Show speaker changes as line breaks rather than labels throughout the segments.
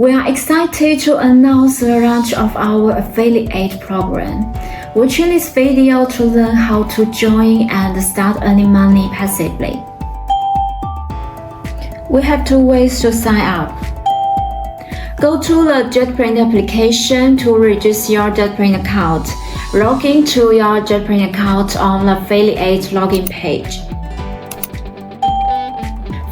We are excited to announce the launch of our affiliate program. Watch this video to learn how to join and start earning money passively. We have two ways to sign up. Go to the JetPrint application to register your JetPrint account. Log into your JetPrint account on the affiliate login page.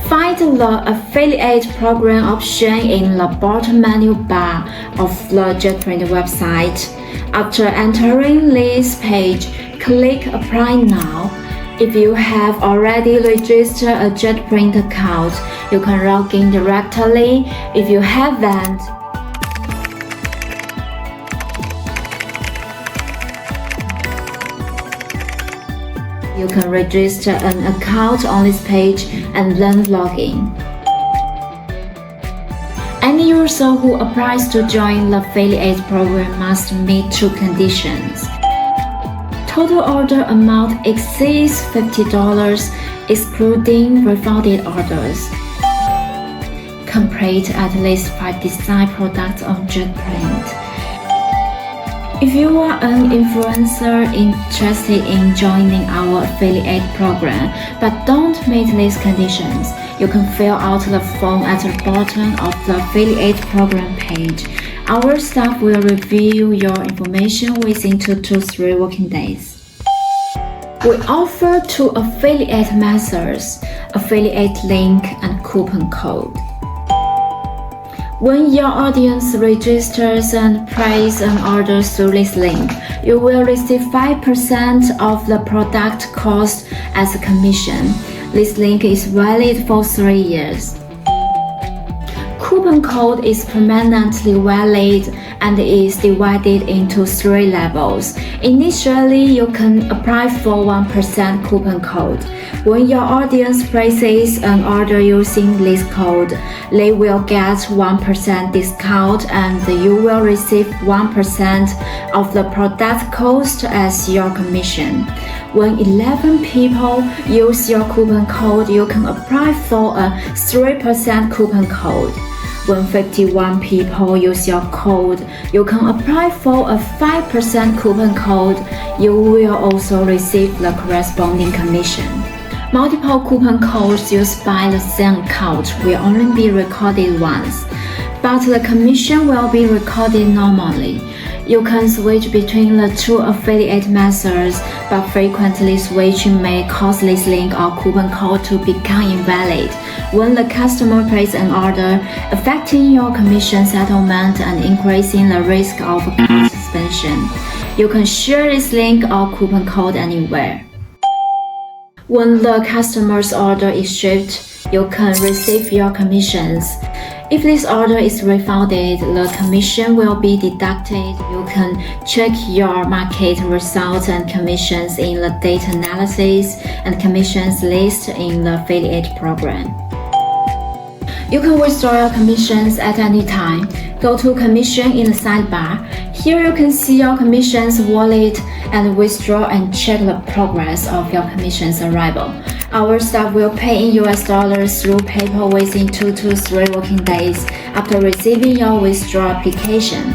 Find the affiliate program option in the bottom menu bar of the JetPrint website. After entering this page, click Apply Now. If you have already registered a JetPrint account, you can log in directly. If you haven't, you can register an account on this page and then log in. Any user who applies to join the affiliate program must meet two conditions. Total order amount exceeds $50, excluding refunded orders. Complete at least 5 design products on JetPrint. If you are an influencer interested in joining our affiliate program but don't meet these conditions, you can fill out the form at the bottom of the affiliate program page. Our staff will review your information within 2 to 3 working days. We offer two affiliate methods: affiliate link and coupon code. When your audience registers and places an order through this link, you will receive 5% of the product cost as a commission. This link is valid for 3 years. Coupon code is permanently valid and is divided into 3 levels. Initially, you can apply for 1% coupon code. When your audience places an order using this code, they will get 1% discount and you will receive 1% of the product cost as your commission. When 11 people use your coupon code, you can apply for a 3% coupon code. When 51 people use your code, you can apply for a 5% coupon code. You will also receive the corresponding commission. Multiple coupon codes used by the same account will only be recorded once, but the commission will be recorded normally. You can switch between the two affiliate methods, but frequently switching may cause this link or coupon code to become invalid when the customer places an order, affecting your commission settlement and increasing the risk of account suspension. You can share this link or coupon code anywhere. When the customer's order is shipped, you can receive your commissions. If this order is refunded, the commission will be deducted. You can check your market results and commissions in the data analysis and commissions list in the affiliate program. You can withdraw your commissions at any time. Go to Commission in the sidebar. Here you can see your commissions wallet and withdraw and check the progress of your commission's arrival. Our staff will pay in US dollars through PayPal within 2 to 3 working days after receiving your withdrawal application.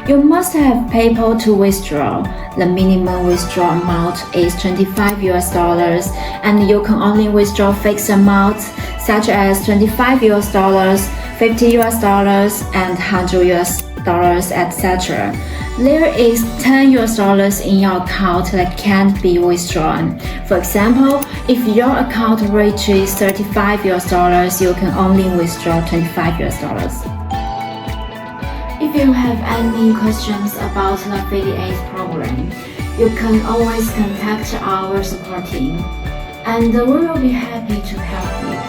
You must have PayPal to withdraw. The minimum withdrawal amount is $25 and you can only withdraw fixed amounts such as $25 $50 and $100, etc. There is $10 in your account that can't be withdrawn. For example, if your account reaches $35, you can only withdraw $25. If you have any questions about the affiliate program, you can always contact our support team, and we will be happy to help you.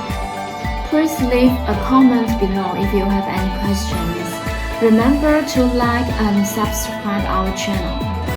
Please leave a comment below if you have any questions. Remember to like and subscribe our channel.